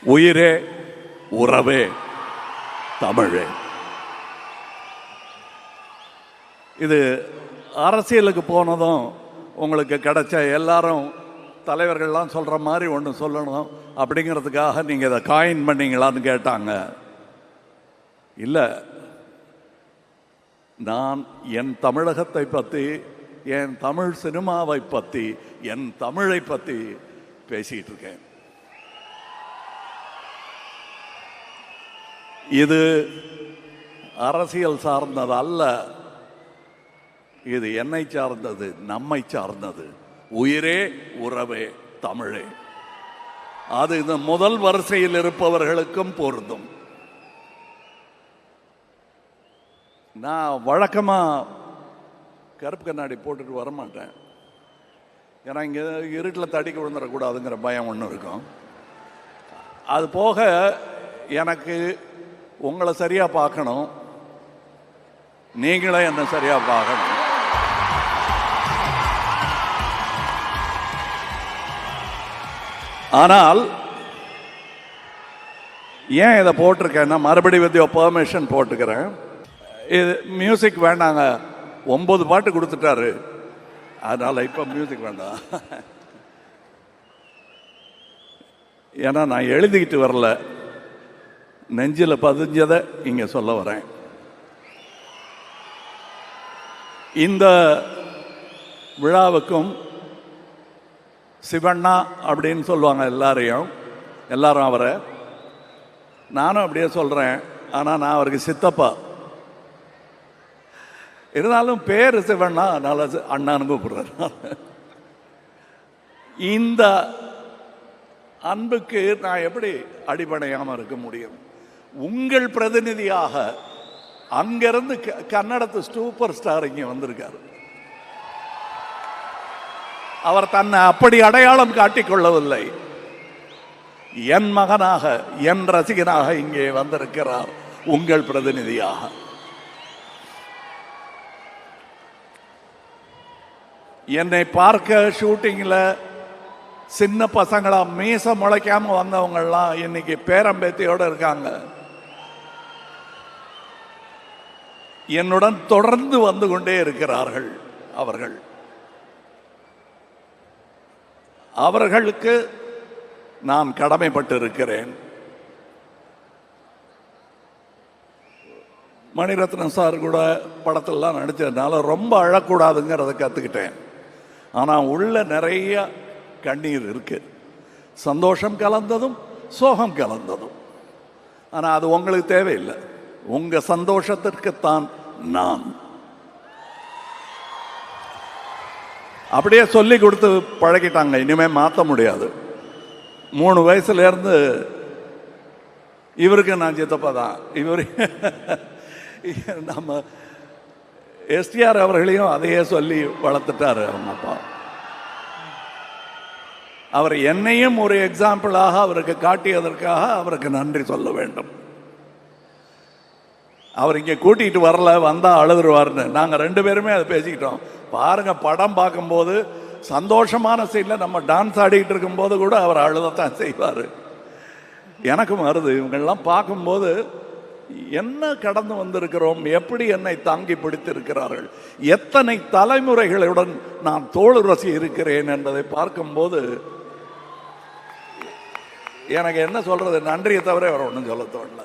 உயிரே உறவே தமிழே. இது அரசியலுக்கு போனதும் உங்களுக்கு கிடைச்ச எல்லாரும் தலைவர்கள்லாம் சொல்கிற மாதிரி ஒன்று சொல்லணும் அப்படிங்கிறதுக்காக நீங்கள் இதை காயின் பண்ணீங்களான்னு கேட்டாங்க. இல்லை, நான் என் தமிழகத்தை பற்றி, என் தமிழ் சினிமாவை பற்றி, என் தமிழை பற்றி பேசிகிட்டு இருக்கேன். இது அரசியல் சார்ந்தது அல்ல, இது என்னை சார்ந்தது, நம்மை சார்ந்தது. உயிரே உறவே தமிழே. அது இந்த முதல் வரிசையில் இருப்பவர்களுக்கும் பொருந்தும். நான் வழக்கமாக கருப்பு கண்ணாடி போட்டுட்டு வரமாட்டேன். ஏன்னா இங்கே இருட்டில் தடிக்க விழுந்துடக்கூடாதுங்கிற பயம் ஒன்று இருக்கும். அது போக எனக்கு உங்களை சரியாக பார்க்கணும், நீங்களே என்ன சரியாக பார்க்கணும். ஆனால் ஏன் இதை போட்டிருக்கேன்னா, மறுபடியும் வித் யுவர் பெர்மிஷன் போட்டுக்கிறேன். இது மியூசிக் வேண்டாங்க, 9 பாட்டு கொடுத்துட்டாரு, அதனால் இப்போ மியூசிக் வேண்டாம். ஏன்னா நான் எழுதிக்கிட்டு வரல, நெஞ்சில் பதிஞ்சதை இங்கே சொல்ல வரேன். இந்த விழாவுக்கும் சிவண்ணா அப்படின்னு சொல்லுவாங்க எல்லாரும் அவரை. நானும் அப்படியே சொல்கிறேன், ஆனால் நான் அவருக்கு சித்தப்பா. இருந்தாலும் பேர் சிவண்ணா, அதனால அண்ணான்னு கூப்பிடுறேன். இந்த அன்புக்கு நான் எப்படி அடிபடையாமல் இருக்க முடியும்? உங்கள் பிரதிநிதியாக அங்கிருந்து கன்னடத்து சூப்பர் ஸ்டார் இங்கே வந்திருக்காரு. அவர் தன்னை அப்படி அடையாளம் காட்டிக்கொள்ளவில்லை. என் மகனாக, என் ரசிகனாக இங்கே வந்திருக்கிறார், உங்கள் பிரதிநிதியாக. என்னை பார்க்க ஷூட்டிங்கில் சின்ன பசங்களா மீச முளைக்காம வந்தவங்கெல்லாம் இன்னைக்கு பேரம்பேத்தியோடு இருக்காங்க. என்னுடன் தொடர்ந்து வந்து கொண்டே இருக்கிறார்கள். அவர்களுக்கு நான் கடமைப்பட்டு இருக்கிறேன். மணிரத்னம் சார் கூட படத்திலலாம் நடித்ததுனால ரொம்ப அழக்கூடாதுங்கிறத கற்றுக்கிட்டேன். ஆனால் உள்ள நிறைய கண்ணீர் இருக்கு, சந்தோஷம் கலந்ததும் சோகம் கலந்ததும். ஆனால் அது உங்களுக்கு தேவையில்லை, உங்கள் சந்தோஷத்திற்குத்தான் நான். அப்படியே சொல்லி கொடுத்து பழகிட்டாங்க, இனிமேல் மாற்ற முடியாது. 3 வயசுலேருந்து இவருக்கு நான் சித்தப்பா தான். இவர் நம்ம எஸ்டிஆர் அவர்களையும் அதையே சொல்லி வளர்த்துட்டாரு அவங்க அப்பா. அவர் என்னையும் ஒரு எக்ஸாம்பிளாக அவருக்கு காட்டியதற்காக அவருக்கு நன்றி சொல்ல வேண்டும். அவர் இங்கே கூட்டிகிட்டு வரல, வந்தால் அழுதுருவார்னு நாங்கள் 2 பேருமே அதை பேசிக்கிட்டோம். பாருங்க, படம் பார்க்கும்போது சந்தோஷமான சீனில் நம்ம டான்ஸ் ஆடிக்கிட்டு இருக்கும்போது கூட அவர் அழுதத்தான் செய்வார். எனக்கும் வருது, இவங்கெல்லாம் பார்க்கும்போது என்ன கடந்து வந்திருக்கிறோம், எப்படி என்னை தாங்கி பிடித்திருக்கிறார்கள், எத்தனை தலைமுறைகளுடன் நான் தோளுரசி இருக்கிறேன் என்பதை பார்க்கும்போது எனக்கு என்ன சொல்றது, நன்றியை தவிர அவர் ஒன்றும் சொல்ல தோணல.